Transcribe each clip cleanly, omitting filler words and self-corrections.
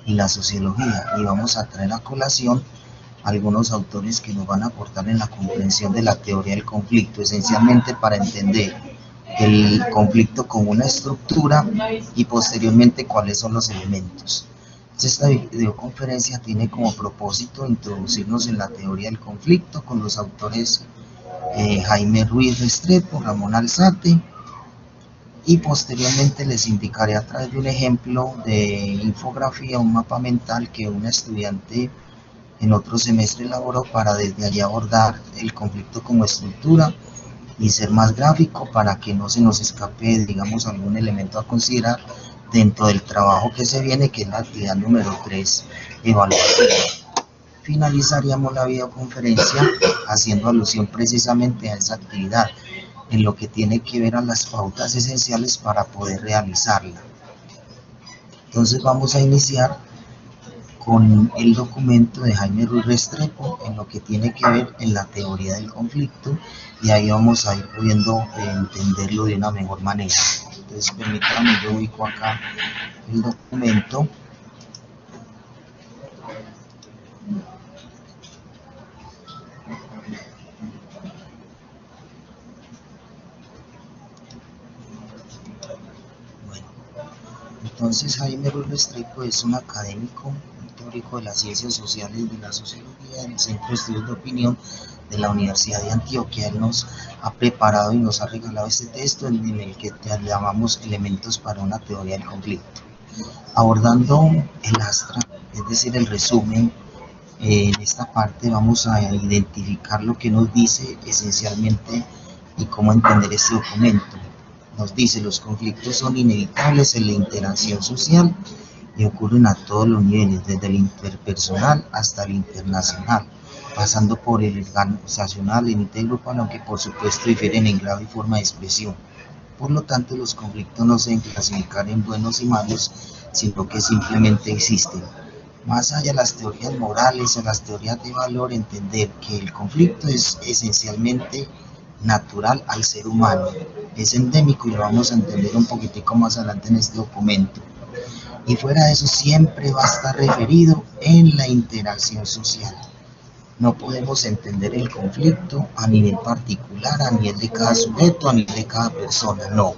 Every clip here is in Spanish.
y la sociología, y vamos a traer a colación algunos autores que nos van a aportar en la comprensión de la teoría del conflicto, esencialmente para entender el conflicto como una estructura y posteriormente cuáles son los elementos. Esta videoconferencia tiene como propósito introducirnos en la teoría del conflicto con los autores Jaime Ruiz Restrepo, Ramón Alzate, y posteriormente les indicaré a través de un ejemplo de infografía, un mapa mental que una estudiante en otro semestre elaboró para desde allí abordar el conflicto como estructura y ser más gráfico para que no se nos escape, digamos, algún elemento a considerar dentro del trabajo que se viene, que es la actividad número 3, evaluativa. Finalizaríamos la videoconferencia haciendo alusión precisamente a esa actividad, en lo que tiene que ver a las pautas esenciales para poder realizarla. Entonces vamos a iniciar con el documento de Jaime Ruiz Restrepo en lo que tiene que ver en la teoría del conflicto, y ahí vamos a ir pudiendo entenderlo de una mejor manera. Entonces permítanme, yo ubico acá el documento. Bueno, entonces Jaime Ruiz Restrepo es un académico, un teórico de las ciencias sociales y de la sociología del Centro de Estudios de Opinión de la Universidad de Antioquia. Él nos ha preparado y nos ha regalado este texto en el que llamamos elementos para una teoría del conflicto. Abordando el astra, es decir, el resumen, en esta parte vamos a identificar lo que nos dice esencialmente y cómo entender este documento. Nos dice: los conflictos son inevitables en la interacción social y ocurren a todos los niveles, desde el interpersonal hasta el internacional, pasando por el organizacional, el intergrupal, aunque por supuesto difieren en grado y forma de expresión. Por lo tanto, los conflictos no se deben clasificar en buenos y malos, sino que simplemente existen. Más allá de las teorías morales o las teorías de valor, entender que el conflicto es esencialmente natural al ser humano, es endémico, y lo vamos a entender un poquitico más adelante en este documento. Y fuera de eso, siempre va a estar referido en la interacción social. No podemos entender el conflicto a nivel particular, a nivel de cada sujeto, a nivel de cada persona, no.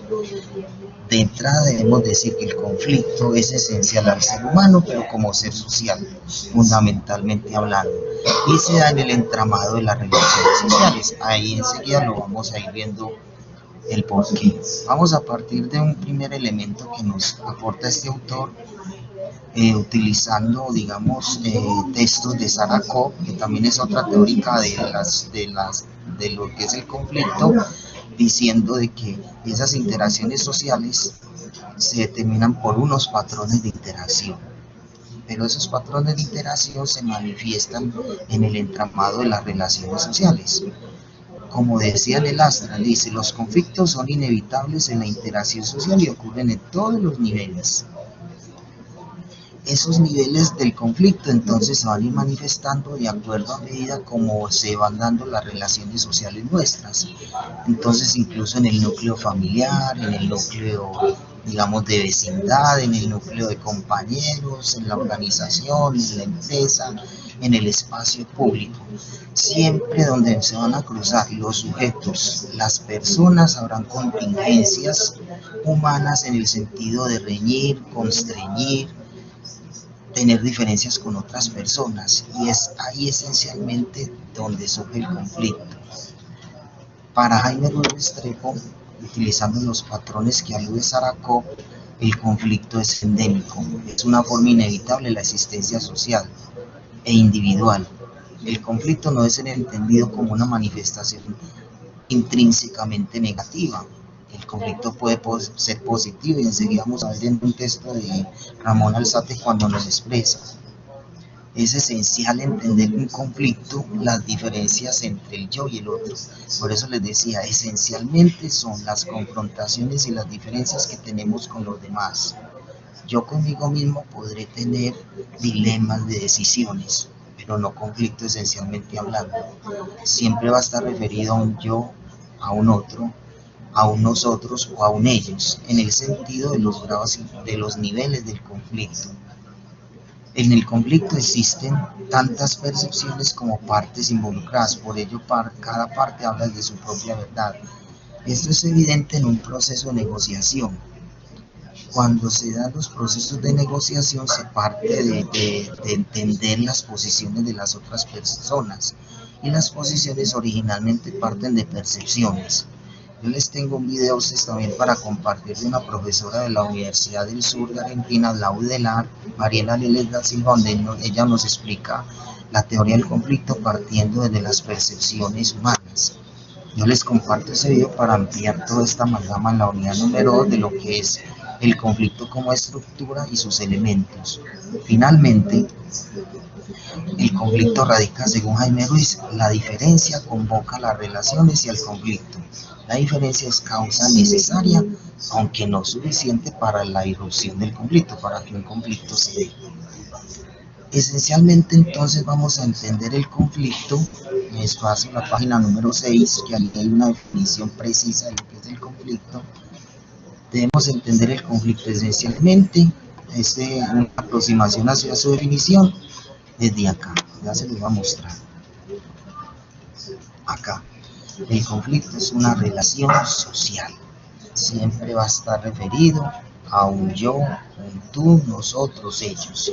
De entrada debemos decir que el conflicto es esencial al ser humano, pero como ser social, fundamentalmente hablando, y se da en el entramado de las relaciones sociales. Ahí enseguida lo vamos a ir viendo el porqué. Vamos a partir de un primer elemento que nos aporta este autor, utilizando, digamos, textos de Sarah Koch, que también es otra teórica de lo que es el conflicto, diciendo de que esas interacciones sociales se determinan por unos patrones de interacción, pero esos patrones de interacción se manifiestan en el entramado de las relaciones sociales. Como decía el Astra, dice: los conflictos son inevitables en la interacción social y ocurren en todos los niveles. Esos niveles del conflicto entonces se van a ir manifestando de acuerdo a medida como se van dando las relaciones sociales nuestras. Entonces, incluso en el núcleo familiar, en el núcleo, digamos, de vecindad, en el núcleo de compañeros, en la organización, en la empresa, en el espacio público. Siempre donde se van a cruzar los sujetos, las personas, habrán contingencias humanas en el sentido de reñir, constreñir, tener diferencias con otras personas, y es ahí esencialmente donde surge el conflicto. Para Jaime Ruiz Restrepo, utilizando los patrones que alude Sarah Koch, el conflicto es endémico, es una forma inevitable de la existencia social e individual. El conflicto no es entendido como una manifestación intrínsecamente negativa. El conflicto puede ser positivo, y enseguida vamos a ver en un texto de Ramón Alzate cuando nos expresa. Es esencial entender un conflicto, las diferencias entre el yo y el otro. Por eso les decía, esencialmente son las confrontaciones y las diferencias que tenemos con los demás. Yo conmigo mismo podré tener dilemas de decisiones, pero no conflicto esencialmente hablando. Siempre va a estar referido a un yo, a un otro, a un nosotros o a un ellos, en el sentido de los grados, de los niveles del conflicto. En el conflicto existen tantas percepciones como partes involucradas, por ello cada parte habla de su propia verdad. Esto es evidente en un proceso de negociación. Cuando se dan los procesos de negociación se parte de entender las posiciones de las otras personas, y las posiciones originalmente parten de percepciones. Yo les tengo un video a ustedes también para compartir de una profesora de la Universidad del Sur de Argentina, la UDELAR, Mariela Leles da Silva, donde ella nos explica la teoría del conflicto partiendo desde las percepciones humanas. Yo les comparto ese video para ampliar toda esta amalgama en la unidad número 2 de lo que es el conflicto como estructura y sus elementos. Finalmente, el conflicto radica, según Jaime Ruiz, la diferencia convoca las relaciones y el conflicto. La diferencia es causa necesaria, aunque no suficiente para la irrupción del conflicto, para que un conflicto se dé. Esencialmente, entonces, vamos a entender el conflicto. Me despacio la página número 6, que ahí hay una definición precisa de lo que es el conflicto. Debemos entender el conflicto esencialmente, es una aproximación hacia su definición desde acá. Ya se lo voy a mostrar. Acá. El conflicto es una relación social. Siempre va a estar referido a un yo, un tú, nosotros, ellos.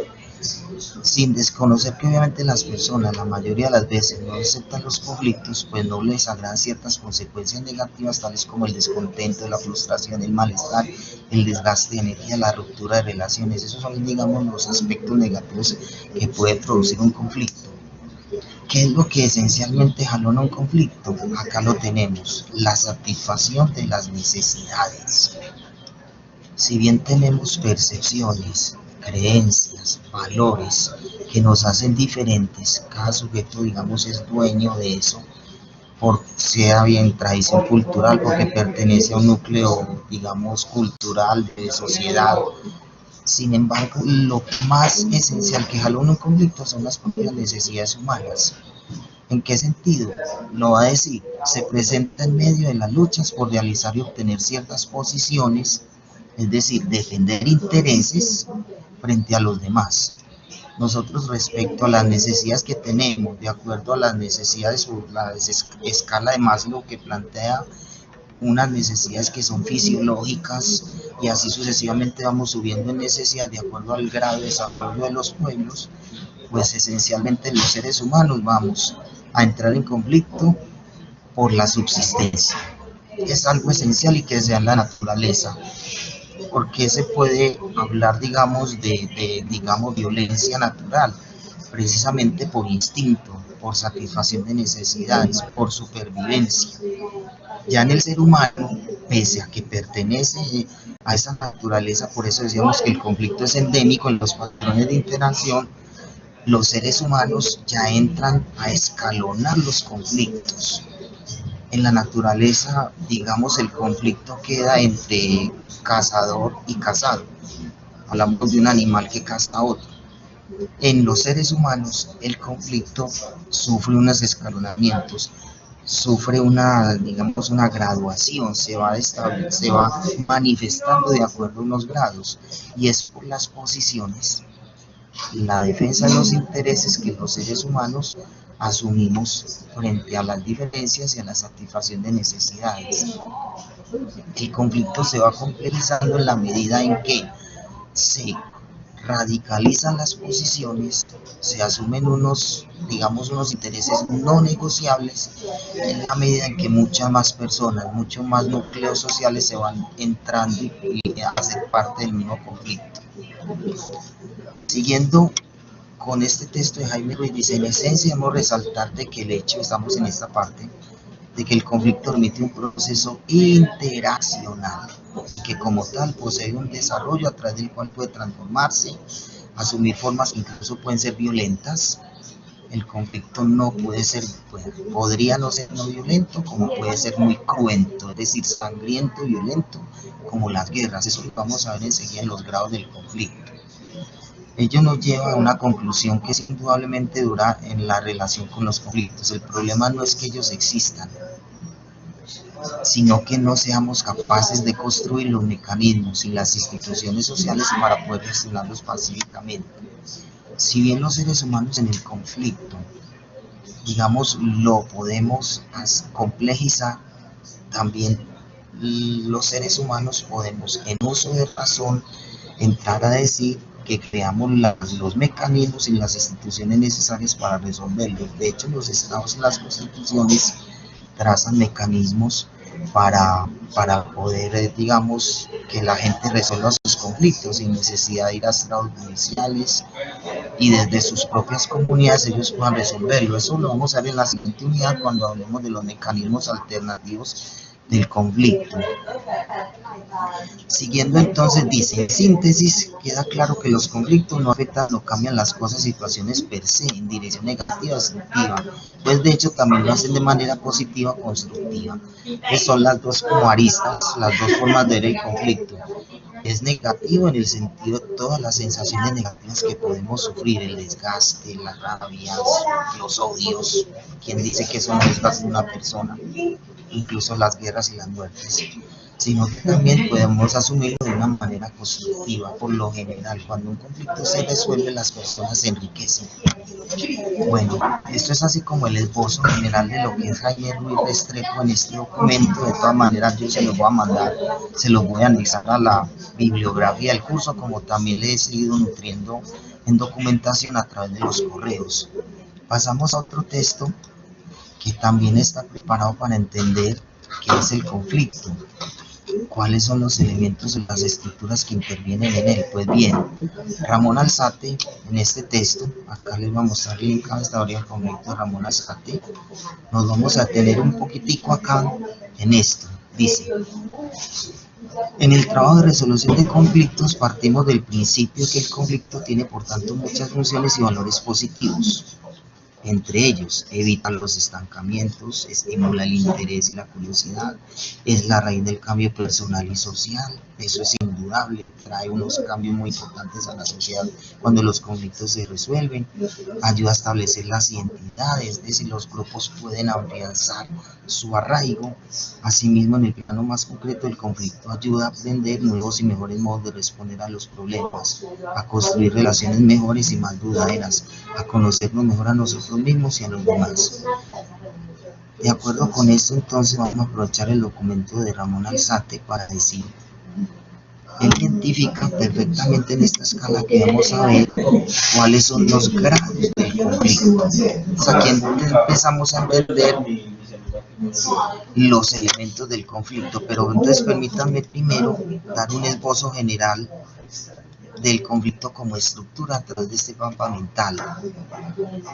Sin desconocer que obviamente las personas la mayoría de las veces no aceptan los conflictos, pues no les agradan ciertas consecuencias negativas tales como el descontento, la frustración, el malestar, el desgaste de energía, la ruptura de relaciones. Esos son, digamos, los aspectos negativos que puede producir un conflicto. ¿Qué es lo que esencialmente jalona un conflicto? Acá lo tenemos, la satisfacción de las necesidades. Si bien tenemos percepciones, creencias, valores que nos hacen diferentes, cada sujeto, digamos, es dueño de eso, por sea bien tradición cultural, porque pertenece a un núcleo, digamos, cultural, de sociedad. Sin embargo, lo más esencial que jalona un conflicto son las propias necesidades humanas. ¿En qué sentido? Lo va a decir, se presenta en medio de las luchas por realizar y obtener ciertas posiciones, es decir, defender intereses frente a los demás. Nosotros, respecto a las necesidades que tenemos, de acuerdo a las necesidades o la escala de Maslow, que plantea unas necesidades que son fisiológicas, y así sucesivamente vamos subiendo en necesidad de acuerdo al grado de desarrollo de los pueblos, pues esencialmente los seres humanos vamos a entrar en conflicto por la subsistencia. Es algo esencial y que sea en la naturaleza. ¿Por qué se puede hablar, digamos, digamos, violencia natural? Precisamente por instinto, por satisfacción de necesidades, por supervivencia. Ya en el ser humano, pese a que pertenece a esa naturaleza, por eso decíamos que el conflicto es endémico en los patrones de interacción, los seres humanos ya entran a escalonar los conflictos. En la naturaleza, digamos, el conflicto queda entre cazador y cazado. Hablamos de un animal que caza a otro. En los seres humanos, el conflicto sufre unos escalonamientos, sufre una, digamos, una graduación, se va manifestando de acuerdo a unos grados, y es por las posiciones, la defensa de los intereses que los seres humanos asumimos frente a las diferencias y a la satisfacción de necesidades. El conflicto se va complejizando en la medida en que se radicalizan las posiciones, se asumen unos, digamos, unos intereses no negociables, en la medida en que muchas más personas, muchos más núcleos sociales se van entrando y a ser parte del mismo conflicto. Siguiendo con este texto de Jaime Ruiz, dice: en esencia debemos resaltar de que el hecho, estamos en esta parte, de que el conflicto permite un proceso interaccional, que como tal posee un desarrollo a través del cual puede transformarse, asumir formas que incluso pueden ser violentas. El conflicto no puede ser, podría no ser no violento, como puede ser muy cruento, es decir, sangriento y violento, como las guerras. Eso lo vamos a ver enseguida en los grados del conflicto. Ello nos lleva a una conclusión que es indudablemente dura en la relación con los conflictos. El problema no es que ellos existan, sino que no seamos capaces de construir los mecanismos y las instituciones sociales para poder gestionarlos pacíficamente. Si bien los seres humanos en el conflicto, digamos, lo podemos complejizar, también los seres humanos podemos, en uso de razón, entrar a decir que creamos los mecanismos y las instituciones necesarias para resolverlo. De hecho, los estados y las constituciones trazan mecanismos para poder, digamos, que la gente resuelva sus conflictos sin necesidad de ir a estados judiciales, y desde sus propias comunidades ellos puedan resolverlo. Eso lo vamos a ver en la siguiente unidad cuando hablemos de los mecanismos alternativos del conflicto. Siguiendo entonces, dice, en síntesis, queda claro que los conflictos no afectan o cambian las cosas, situaciones per se, en dirección negativa o destructiva, pues de hecho también lo hacen de manera positiva o constructiva, que son las dos como aristas, las dos formas de ver el conflicto. Es negativo en el sentido de todas las sensaciones negativas que podemos sufrir, el desgaste, las rabias, los odios, quien dice que eso no es una persona, incluso las guerras y las muertes, sino que también podemos asumirlo de una manera constructiva. Por lo general, cuando un conflicto se resuelve, las personas se enriquecen. Bueno, esto es así como el esbozo general de lo que es Jaime Ruiz Restrepo en este documento. De todas maneras, yo se los voy a mandar, se los voy a anexar a la bibliografía del curso, como también le he seguido nutriendo en documentación a través de los correos. Pasamos a otro texto que también está preparado para entender qué es el conflicto, cuáles son los elementos y las estructuras que intervienen en él. Pues bien, Ramón Alzate, en este texto, acá les voy a mostrar el link a esta teoría del conflicto de Ramón Alzate, nos vamos a tener un poquitico acá en esto. Dice, en el trabajo de resolución de conflictos partimos del principio que el conflicto tiene por tanto muchas funciones y valores positivos. Entre ellos, evita los estancamientos, estimula el interés y la curiosidad, es la raíz del cambio personal y social, eso es indudable, trae unos cambios muy importantes a la sociedad cuando los conflictos se resuelven, ayuda a establecer las identidades, es decir, los grupos pueden afianzar su arraigo. Asimismo, en el plano más concreto, el conflicto ayuda a aprender nuevos y mejores modos de responder a los problemas, a construir relaciones mejores y más duraderas, a conocernos mejor a nosotros mismos y a los demás. De acuerdo con esto, entonces vamos a aprovechar el documento de Ramón Alzate para decir, él identifica perfectamente en esta escala que vamos a ver cuáles son los grados del conflicto. O sea, aquí empezamos a entender los elementos del conflicto, pero entonces permítanme primero dar un esbozo general del conflicto como estructura a través de este mapa mental.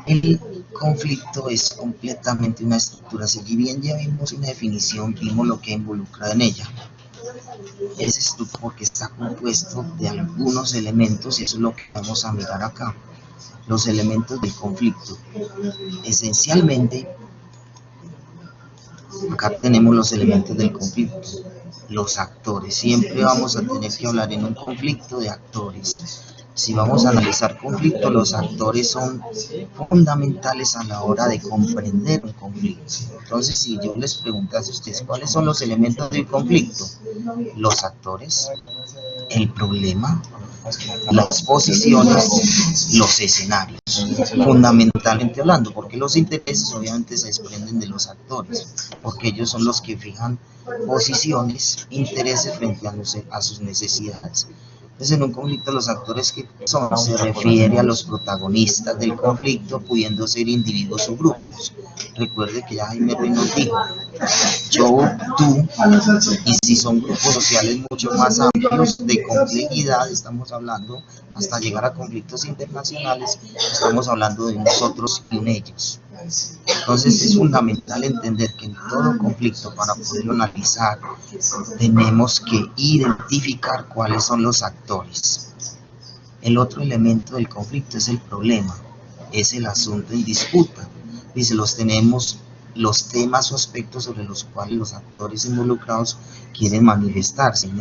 El conflicto es completamente una estructura. Si bien ya vimos una definición, vimos lo que involucra en ella. Es estructura porque está compuesto de algunos elementos y eso es lo que vamos a mirar acá. Los elementos del conflicto. Esencialmente, acá tenemos los elementos del conflicto. Los actores. Siempre vamos a tener que hablar en un conflicto de actores. Si vamos a analizar conflicto, los actores son fundamentales a la hora de comprender un conflicto. Entonces, si yo les preguntase a ustedes cuáles son los elementos del conflicto, los actores, el problema, las posiciones, los escenarios, fundamentalmente hablando, porque los intereses obviamente se desprenden de los actores, porque ellos son los que fijan posiciones, intereses frente a sus necesidades. Entonces, en un conflicto, los actores que son se refiere a los protagonistas del conflicto, pudiendo ser individuos o grupos. Recuerde que ya Jaime Ruiz nos dijo, yo, tú, y si son grupos sociales mucho más amplios de complejidad, estamos hablando hasta llegar a conflictos internacionales, estamos hablando de nosotros y un ellos. Entonces es fundamental entender que en todo conflicto, para poderlo analizar, tenemos que identificar cuáles son los actores. El otro elemento del conflicto es el problema, es el asunto en disputa. Dice, tenemos los temas o aspectos sobre los cuales los actores involucrados quieren manifestarse.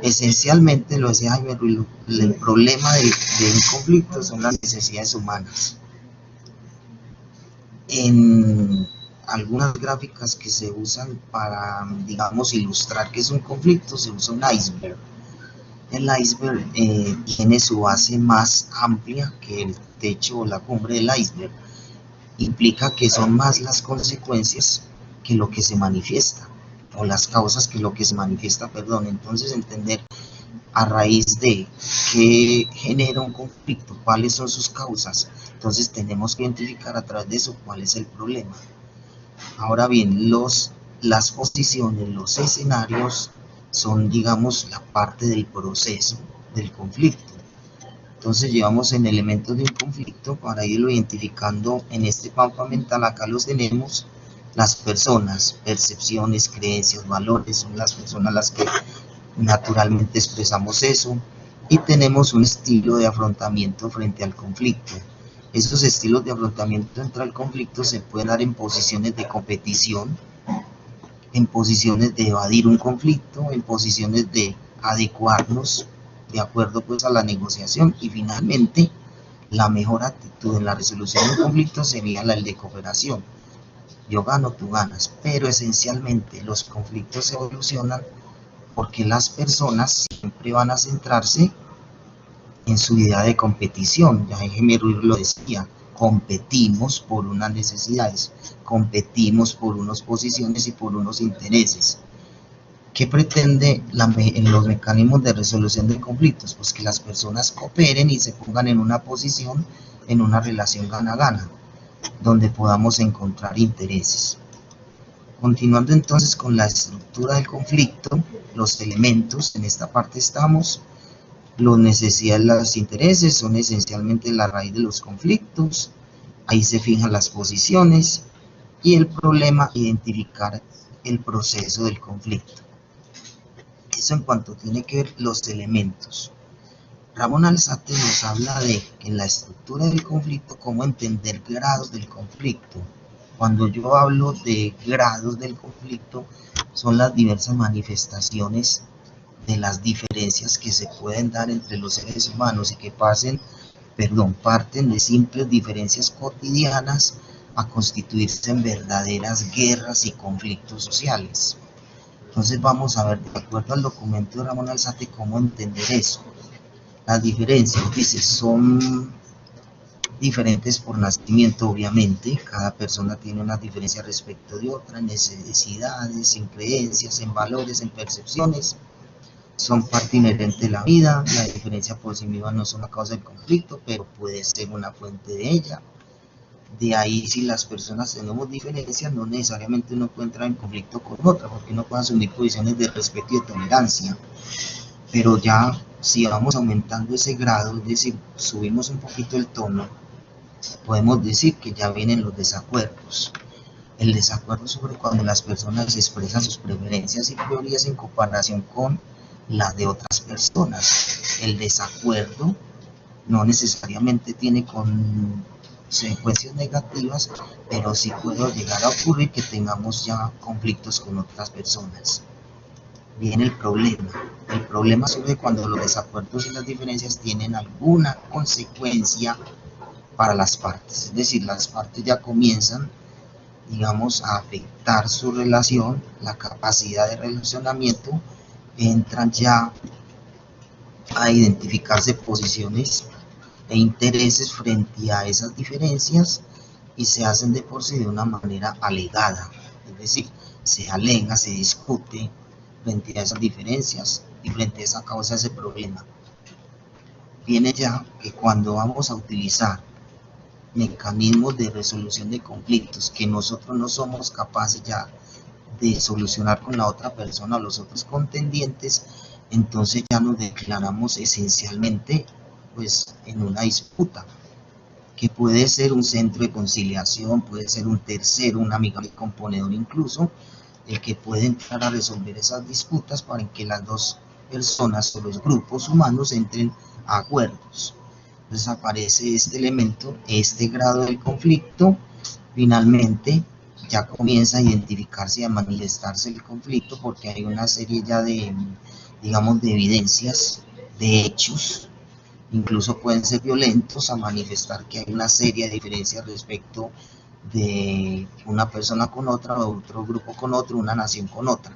Esencialmente, lo decía Jaime Ruiz, el problema de un conflicto son las necesidades humanas. En algunas gráficas que se usan para, digamos, ilustrar que es un conflicto, se usa un iceberg. El iceberg tiene su base más amplia que el techo o la cumbre del iceberg. Implica que son más las consecuencias que lo que se manifiesta, o las causas que lo que se manifiesta, perdón. Entonces, entender a raíz de qué genera un conflicto, cuáles son sus causas. Entonces, tenemos que identificar a través de eso cuál es el problema. Ahora bien, las posiciones, los escenarios son, digamos, la parte del proceso del conflicto. Entonces llevamos en elementos de un conflicto para irlo identificando en este mapa mental. Acá los tenemos, las personas, percepciones, creencias, valores, son las personas las que naturalmente expresamos eso, y tenemos un estilo de afrontamiento frente al conflicto. Esos estilos de afrontamiento entre el conflicto se pueden dar en posiciones de competición, en posiciones de evadir un conflicto, en posiciones de adecuarnos de acuerdo pues a la negociación, y finalmente la mejor actitud en la resolución de un conflicto sería la de cooperación. Yo gano, tú ganas, pero esencialmente los conflictos evolucionan porque las personas siempre van a centrarse en su idea de competición. Ya Jaime Ruiz lo decía, competimos por unas necesidades, competimos por unas posiciones y por unos intereses. ¿Qué pretende en los mecanismos de resolución de conflictos? Pues que las personas cooperen y se pongan en una posición, en una relación gana-gana, donde podamos encontrar intereses. Continuando entonces con la estructura del conflicto, los elementos, en esta parte estamos, las necesidades, los intereses son esencialmente la raíz de los conflictos, ahí se fijan las posiciones, y el problema, identificar el proceso del conflicto. Eso en cuanto tiene que ver los elementos. Ramón Alzate nos habla de que en la estructura del conflicto, cómo entender grados del conflicto. Cuando yo hablo de grados del conflicto, son las diversas manifestaciones de las diferencias que se pueden dar entre los seres humanos y que parten de simples diferencias cotidianas a constituirse en verdaderas guerras y conflictos sociales. Entonces vamos a ver, de acuerdo al documento de Ramón Alzate, cómo entender eso. Las diferencias, dice, son diferentes por nacimiento, obviamente. Cada persona tiene una diferencia respecto de otra, en necesidades, en creencias, en valores, en percepciones. Son parte inherente de la vida. La diferencia por sí misma no es una causa del conflicto, pero puede ser una fuente de ella. De ahí, si las personas tenemos diferencias, no necesariamente uno puede entrar en conflicto con otra, porque uno puede asumir posiciones de respeto y de tolerancia. Pero ya, si vamos aumentando ese grado, es decir, subimos un poquito el tono, podemos decir que ya vienen los desacuerdos. El desacuerdo sobre cuando las personas expresan sus preferencias y prioridades en comparación con las de otras personas. El desacuerdo no necesariamente tiene consecuencias negativas, pero sí puede llegar a ocurrir que tengamos ya conflictos con otras personas. Viene el problema. El problema surge cuando los desacuerdos y las diferencias tienen alguna consecuencia para las partes. Es decir, las partes ya comienzan, digamos, a afectar su relación, la capacidad de relacionamiento, entran ya a identificarse posiciones e intereses frente a esas diferencias y se hacen de por sí de una manera alegada. Es decir, se alega, se discute frente a esas diferencias y frente a esa causa, ese problema. Viene ya que cuando vamos a utilizar mecanismos de resolución de conflictos que nosotros no somos capaces ya de solucionar con la otra persona o los otros contendientes, entonces ya nos declaramos esencialmente pues en una disputa, que puede ser un centro de conciliación, puede ser un tercero, un amigable componedor incluso, el que puede entrar a resolver esas disputas para que las dos personas o los grupos humanos entren a acuerdos. Entonces aparece este elemento, este grado del conflicto, finalmente ya comienza a identificarse y a manifestarse el conflicto porque hay una serie ya de, digamos, de evidencias, de hechos, incluso pueden ser violentos, a manifestar que hay una serie de diferencias respecto de una persona con otra, o otro grupo con otro, una nación con otra.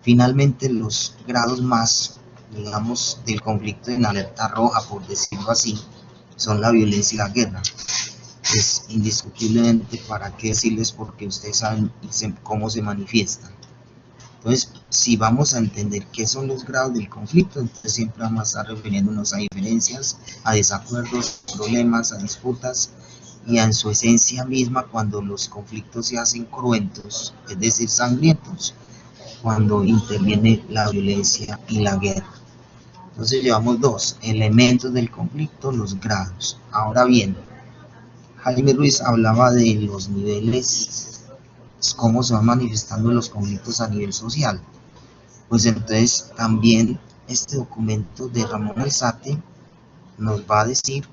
Finalmente, los grados más digamos, del conflicto en alerta roja, por decirlo así, son la violencia y la guerra. Pues indiscutiblemente, ¿para qué decirles? Porque ustedes saben cómo se manifiestan. Entonces, si vamos a entender qué son los grados del conflicto, entonces siempre vamos a estar refiriéndonos a diferencias, a desacuerdos, problemas, a disputas, y en su esencia misma cuando los conflictos se hacen cruentos, es decir, sangrientos, cuando interviene la violencia y la guerra. Entonces llevamos dos elementos del conflicto, los grados. Ahora bien, Jaime Ruiz hablaba de los niveles, cómo se van manifestando los conflictos a nivel social. Pues entonces también este documento de Ramón Alzate nos va a decir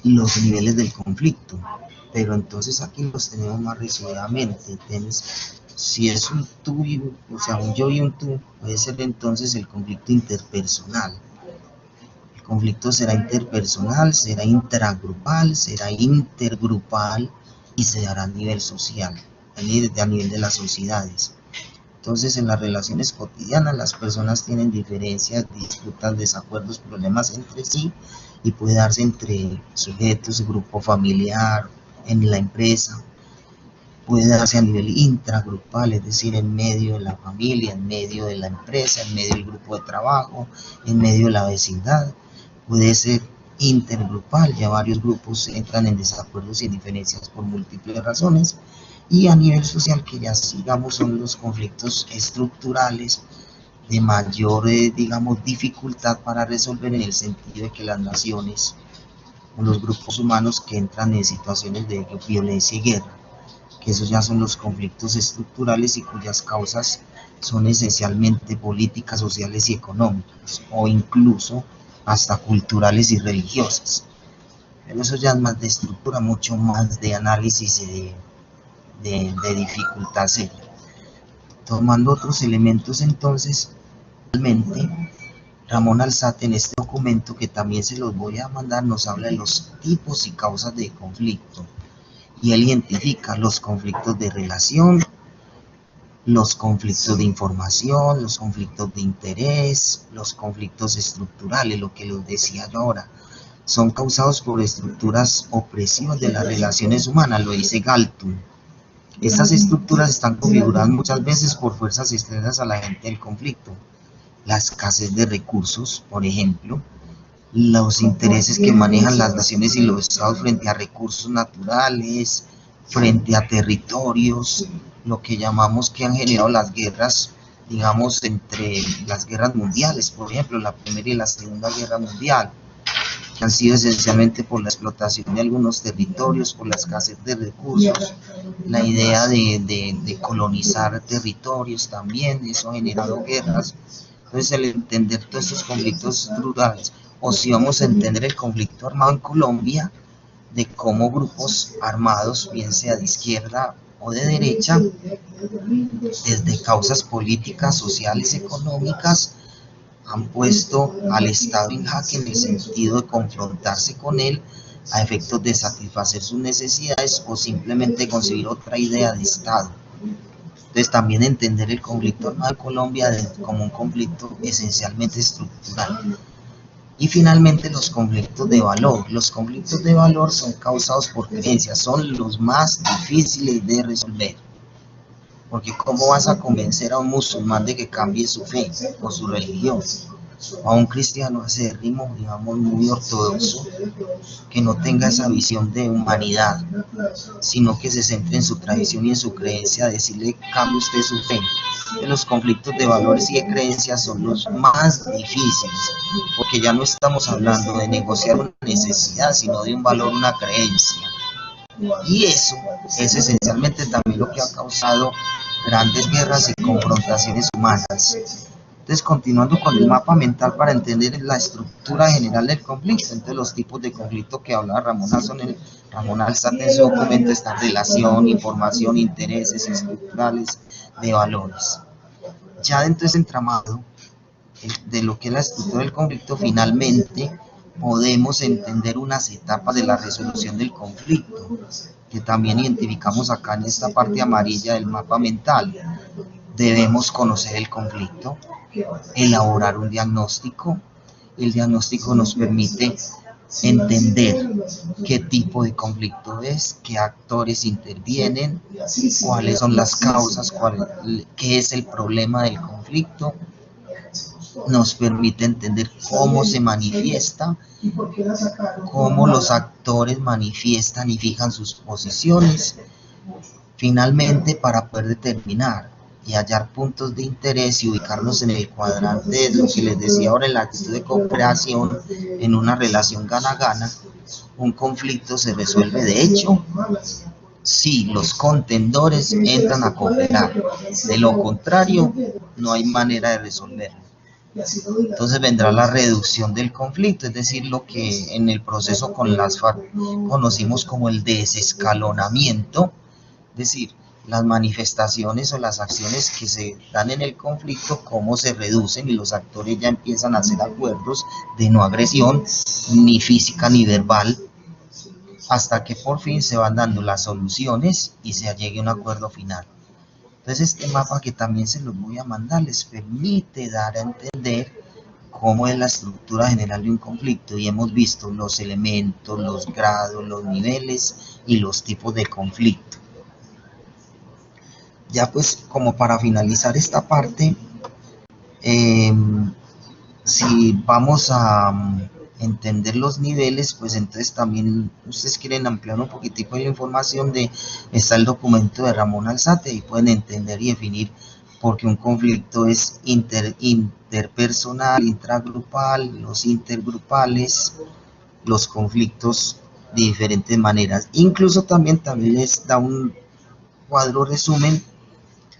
los niveles del conflicto, pero entonces aquí los tenemos más resumidamente. Si es un tú, o sea, un yo y un tú, puede ser entonces el conflicto interpersonal. El conflicto será interpersonal, será intragrupal, será intergrupal y se dará a nivel social, a nivel de las sociedades. Entonces, en las relaciones cotidianas, las personas tienen diferencias, disputas, desacuerdos, problemas entre sí, y puede darse entre sujetos, grupo familiar, en la empresa. Puede darse a nivel intragrupal, es decir, en medio de la familia, en medio de la empresa, en medio del grupo de trabajo, en medio de la vecindad. Puede ser intergrupal, ya varios grupos entran en desacuerdos y diferencias por múltiples razones. Y a nivel social, que ya digamos son los conflictos estructurales de mayor, digamos, dificultad para resolver, en el sentido de que las naciones o los grupos humanos que entran en situaciones de violencia y guerra, que esos ya son los conflictos estructurales y cuyas causas son esencialmente políticas, sociales y económicas, o incluso hasta culturales y religiosas. Pero eso ya es más de estructura, mucho más de análisis y de dificultad seria. Tomando otros elementos, entonces, realmente Ramón Alzate en este documento, que también se los voy a mandar, nos habla de los tipos y causas de conflicto, y él identifica los conflictos de relación, los conflictos de información, los conflictos de interés, los conflictos estructurales, lo que les decía yo ahora, son causados por estructuras opresivas de las relaciones humanas, lo dice Galton. Estas estructuras están configuradas muchas veces por fuerzas externas a la gente del conflicto. La escasez de recursos, por ejemplo, los intereses que manejan las naciones y los estados frente a recursos naturales, frente a territorios, lo que llamamos que han generado las guerras, digamos, entre las guerras mundiales, por ejemplo, la Primera y la Segunda Guerra Mundial, que han sido esencialmente por la explotación de algunos territorios, por la escasez de recursos, la idea de colonizar territorios también, eso ha generado guerras. Entonces, el entender todos estos conflictos estructurales, o si vamos a entender el conflicto armado en Colombia, de cómo grupos armados, bien sea de izquierda o de derecha, desde causas políticas, sociales, económicas, han puesto al Estado en jaque en el sentido de confrontarse con él a efectos de satisfacer sus necesidades o simplemente concebir otra idea de Estado. Entonces también entender el conflicto armado de Colombia como un conflicto esencialmente estructural. Y finalmente los conflictos de valor. Los conflictos de valor son causados por creencias, son los más difíciles de resolver. Porque ¿cómo vas a convencer a un musulmán de que cambie su fe o su religión? A un cristiano acérrimo, digamos, muy ortodoxo, que no tenga esa visión de humanidad, sino que se centre en su tradición y en su creencia, decirle, cambie usted su fe. Los conflictos de valores y de creencias son los más difíciles, porque ya no estamos hablando de negociar una necesidad, sino de un valor, una creencia. Y eso es esencialmente también lo que ha causado grandes guerras y confrontaciones humanas. Entonces, continuando con el mapa mental para entender la estructura general del conflicto, entonces los tipos de conflicto que hablaba Ramón Alzate en su documento están relación, información, intereses estructurales, de valores. Ya dentro de ese entramado de lo que es la estructura del conflicto, finalmente podemos entender unas etapas de la resolución del conflicto, que también identificamos acá en esta parte amarilla del mapa mental. Debemos conocer el conflicto, elaborar un diagnóstico. El diagnóstico nos permite entender qué tipo de conflicto es, qué actores intervienen, cuáles son las causas, qué es el problema del conflicto. Nos permite entender cómo se manifiesta, cómo los actores manifiestan y fijan sus posiciones. Finalmente, para poder determinar y hallar puntos de interés y ubicarnos en el cuadrante de lo que les decía ahora en la actitud de cooperación, en una relación gana-gana, un conflicto se resuelve de hecho si los contendores entran a cooperar. De lo contrario, no hay manera de resolverlo. Entonces vendrá la reducción del conflicto, es decir, lo que en el proceso con las FARC conocimos como el desescalonamiento, es decir, las manifestaciones o las acciones que se dan en el conflicto, cómo se reducen y los actores ya empiezan a hacer acuerdos de no agresión, ni física ni verbal, hasta que por fin se van dando las soluciones y se llegue a un acuerdo final. Entonces este mapa, que también se los voy a mandar, les permite dar a entender cómo es la estructura general de un conflicto, y hemos visto los elementos, los grados, los niveles y los tipos de conflicto. Ya pues, como para finalizar esta parte, si vamos a entender los niveles, pues entonces también ustedes quieren ampliar un poquitico de la información, está el documento de Ramón Alzate, y pueden entender y definir por qué un conflicto es interpersonal, intragrupal, los intergrupales, los conflictos de diferentes maneras. Incluso también les da un cuadro resumen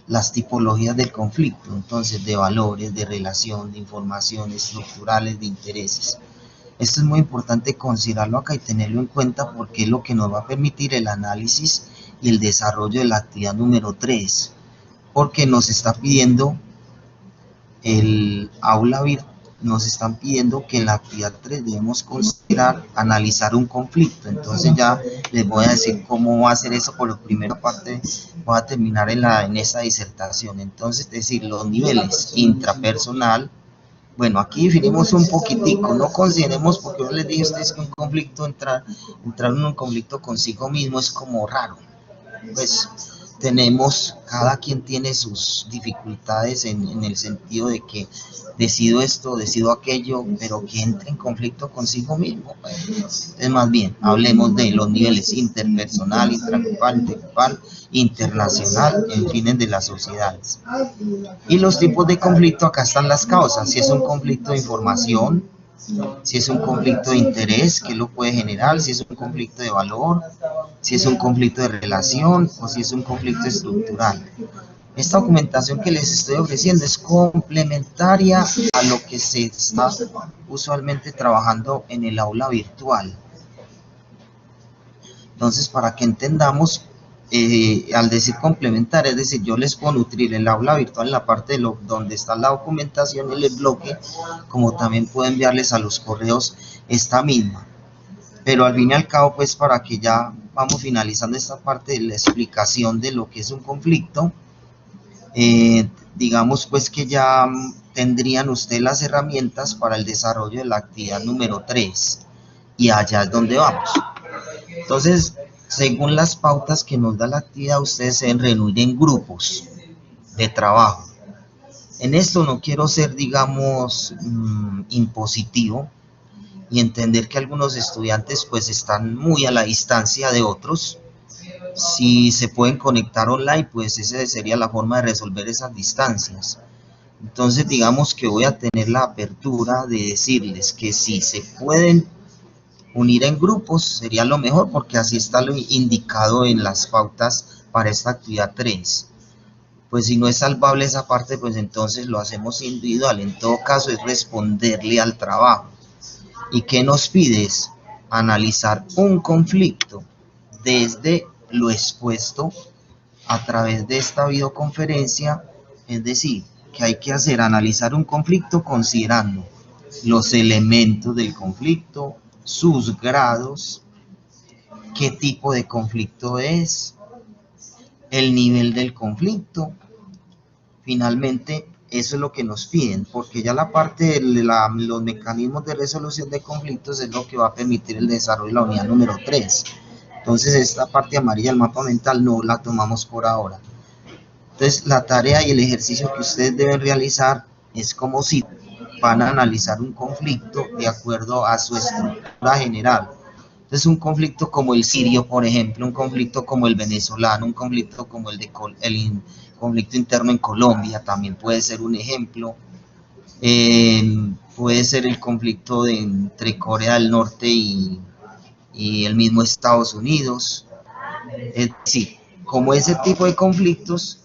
las tipologías del conflicto, entonces de valores, de relación, de información, estructurales, de intereses. Esto es muy importante considerarlo acá y tenerlo en cuenta, porque es lo que nos va a permitir el análisis y el desarrollo de la actividad número 3, porque nos está pidiendo el aula virtual, nos están pidiendo que en la actividad 3 debemos considerar analizar un conflicto. Entonces ya les voy a decir cómo va a hacer eso. Por la primera parte voy a terminar en esta disertación. Entonces, es decir, los niveles intrapersonal. Bueno, aquí definimos un poquitico, no consideremos, porque yo les dije a ustedes que un conflicto, entrar en un conflicto consigo mismo es como raro. Pues cada quien tiene sus dificultades en el sentido de que decido esto, decido aquello, pero que entre en conflicto consigo mismo. Es más bien, hablemos de los niveles interpersonal, intragrupal, intergrupal, internacional, en fin, de las sociedades. Y los tipos de conflicto, acá están las causas. Si es un conflicto de información, si es un conflicto de interés, que lo puede generar, si es un conflicto de valor, si es un conflicto de relación o si es un conflicto estructural. Esta documentación que les estoy ofreciendo es complementaria a lo que se está usualmente trabajando en el aula virtual. Entonces, para que entendamos, al decir complementaria, es decir, yo les puedo nutrir el aula virtual en la parte donde está la documentación en el bloque, como también puedo enviarles a los correos esta misma. Pero al fin y al cabo, pues para que ya vamos finalizando esta parte de la explicación de lo que es un conflicto, digamos pues que ya tendrían ustedes las herramientas para el desarrollo de la actividad número 3, y allá es donde vamos. Entonces, según las pautas que nos da la actividad, ustedes se deben reunir en grupos de trabajo. En esto no quiero ser, digamos, impositivo, y entender que algunos estudiantes pues están muy a la distancia de otros. Si se pueden conectar online, pues esa sería la forma de resolver esas distancias. Entonces, digamos que voy a tener la apertura de decirles que si se pueden unir en grupos sería lo mejor, porque así está lo indicado en las pautas para esta actividad 3. Pues si no es salvable esa parte, pues entonces lo hacemos individual. En todo caso es responderle al trabajo. ¿Y qué nos pides? Analizar un conflicto desde lo expuesto a través de esta videoconferencia, es decir, que hay que analizar un conflicto considerando los elementos del conflicto, sus grados, qué tipo de conflicto es, el nivel del conflicto, finalmente eso es lo que nos piden, porque ya la parte de los mecanismos de resolución de conflictos es lo que va a permitir el desarrollo de la unidad número 3. Entonces esta parte amarilla del mapa mental no la tomamos por ahora. Entonces la tarea y el ejercicio que ustedes deben realizar es como si van a analizar un conflicto de acuerdo a su estructura general. Entonces un conflicto como el sirio, por ejemplo, un conflicto como el venezolano, un conflicto como el conflicto interno en Colombia, también puede ser un ejemplo. Puede ser el conflicto entre Corea del Norte y el mismo Estados Unidos. Sí, como ese tipo de conflictos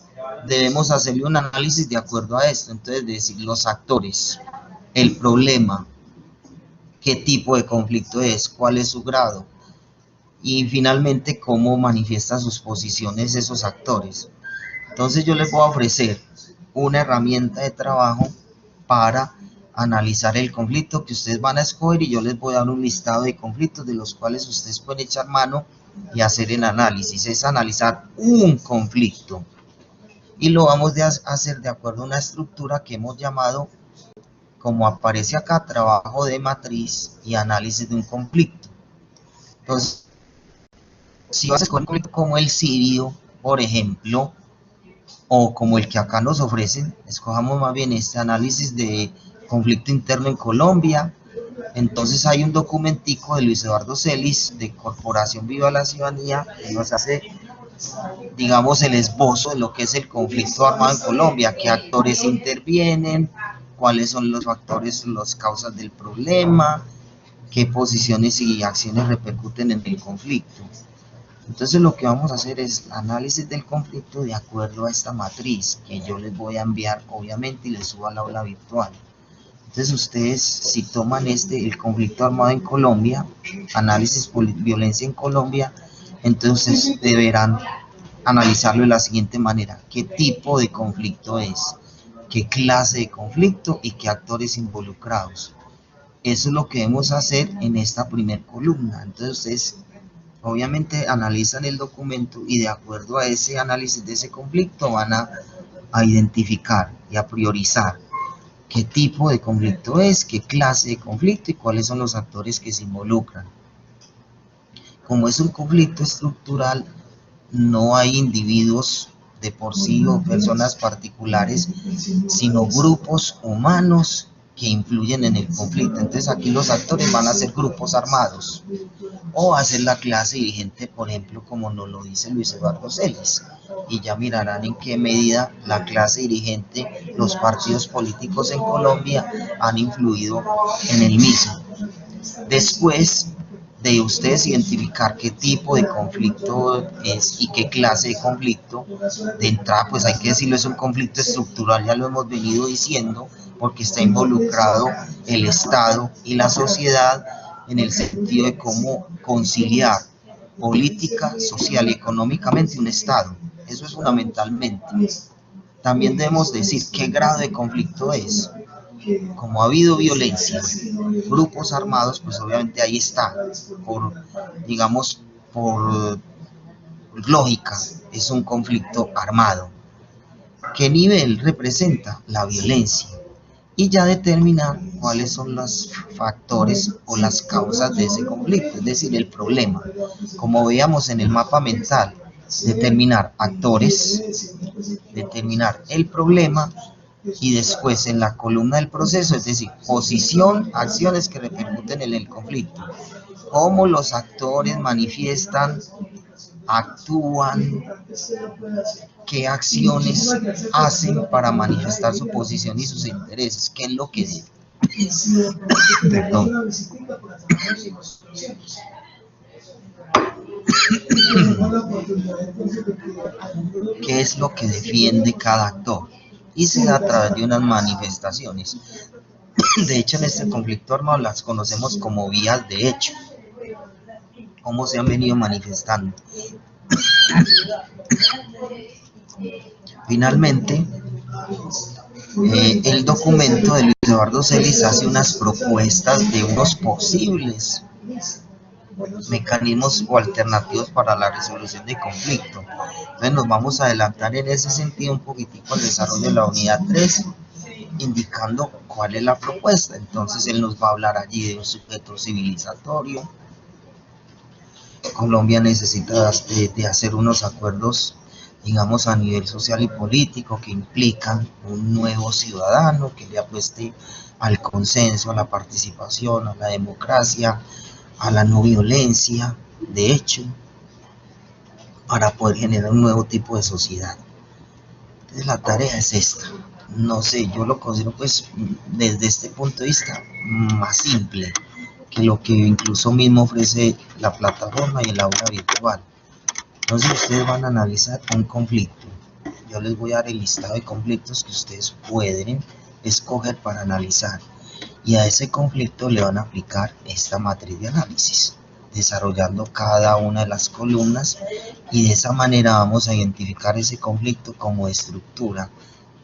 debemos hacerle un análisis de acuerdo a esto. Entonces decir los actores, el problema, qué tipo de conflicto es, cuál es su grado y finalmente cómo manifiestan sus posiciones esos actores. Entonces yo les voy a ofrecer una herramienta de trabajo para analizar el conflicto que ustedes van a escoger y yo les voy a dar un listado de conflictos de los cuales ustedes pueden echar mano y hacer el análisis. Es analizar un conflicto y lo vamos a hacer de acuerdo a una estructura que hemos llamado, como aparece acá, trabajo de matriz y análisis de un conflicto. Entonces, si vas a escoger un conflicto como el sirio, por ejemplo, o como el que acá nos ofrecen, escojamos más bien este análisis de conflicto interno en Colombia. Entonces hay un documentico de Luis Eduardo Celis de Corporación Viva la Ciudadanía que nos hace, digamos, el esbozo de lo que es el conflicto armado en Colombia, qué actores intervienen, cuáles son los factores, las causas del problema, qué posiciones y acciones repercuten en el conflicto. Entonces lo que vamos a hacer es análisis del conflicto de acuerdo a esta matriz que yo les voy a enviar obviamente y les subo al aula virtual. Entonces ustedes, si toman el conflicto armado en Colombia, análisis violencia en Colombia, entonces deberán analizarlo de la siguiente manera: qué tipo de conflicto es, qué clase de conflicto y qué actores involucrados. Eso es lo que debemos hacer en esta primera columna. Entonces ustedes obviamente analizan el documento y de acuerdo a ese análisis de ese conflicto van a identificar y a priorizar qué tipo de conflicto es, qué clase de conflicto y cuáles son los actores que se involucran. Como es un conflicto estructural, no hay individuos de por sí o personas particulares, sino grupos humanos que influyen en el conflicto. Entonces aquí los actores van a ser grupos armados o a ser la clase dirigente, por ejemplo, como nos lo dice Luis Eduardo Celis. Y ya mirarán en qué medida la clase dirigente, los partidos políticos en Colombia han influido en el mismo. Después de ustedes identificar qué tipo de conflicto es y qué clase de conflicto, de entrada pues hay que decirlo, es un conflicto estructural, ya lo hemos venido diciendo, porque está involucrado el Estado y la sociedad en el sentido de cómo conciliar política, social y económicamente un Estado. Eso es fundamentalmente. También debemos decir qué grado de conflicto es. Como ha habido violencia, grupos armados, pues obviamente ahí está, digamos, por lógica, es un conflicto armado. ¿Qué nivel representa? La violencia. Y ya determinar cuáles son los factores o las causas de ese conflicto, es decir, el problema. Como veíamos en el mapa mental, determinar actores, determinar el problema y después en la columna del proceso, es decir, posición, acciones que repercuten en el conflicto. Cómo los actores manifiestan, actúan, qué acciones hacen para manifestar su posición y sus intereses, qué es lo que dicen. Perdón. ¿Qué es lo que defiende cada actor? Y se da a través de unas manifestaciones. De hecho, en este conflicto armado las conocemos como vías de hecho. ¿Cómo se han venido manifestando? Finalmente, el documento de Luis Eduardo Celis hace unas propuestas de unos posibles mecanismos o alternativos para la resolución de conflicto. Entonces nos vamos a adelantar en ese sentido un poquitico al desarrollo de la unidad 3, indicando cuál es la propuesta. Entonces él nos va a hablar allí de un sujeto civilizatorio. Colombia necesita de hacer unos acuerdos, digamos, a nivel social y político que implican un nuevo ciudadano que le apueste al consenso, a la participación, a la democracia, a la no violencia, de hecho, para poder generar un nuevo tipo de sociedad. Entonces la tarea es esta. No sé, yo lo considero pues desde este punto de vista más simple que lo que incluso mismo ofrece la plataforma y el aula virtual. Entonces ustedes van a analizar un conflicto. Yo les voy a dar el listado de conflictos que ustedes pueden escoger para analizar. Y a ese conflicto le van a aplicar esta matriz de análisis, desarrollando cada una de las columnas, y de esa manera vamos a identificar ese conflicto como estructura,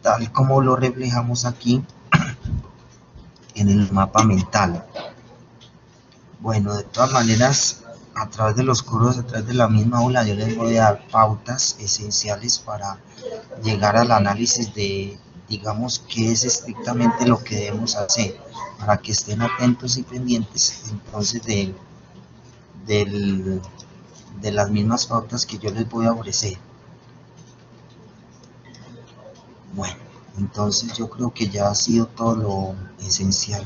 tal como lo reflejamos aquí en el mapa mental. Bueno, de todas maneras, a través de los cursos, a través de la misma aula, yo les voy a dar pautas esenciales para llegar al análisis de, digamos, qué es estrictamente lo que debemos hacer, para que estén atentos y pendientes entonces del, de las mismas pautas que yo les voy a ofrecer. Bueno, entonces yo creo que ya ha sido todo lo esencial.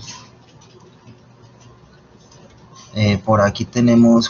Por aquí tenemos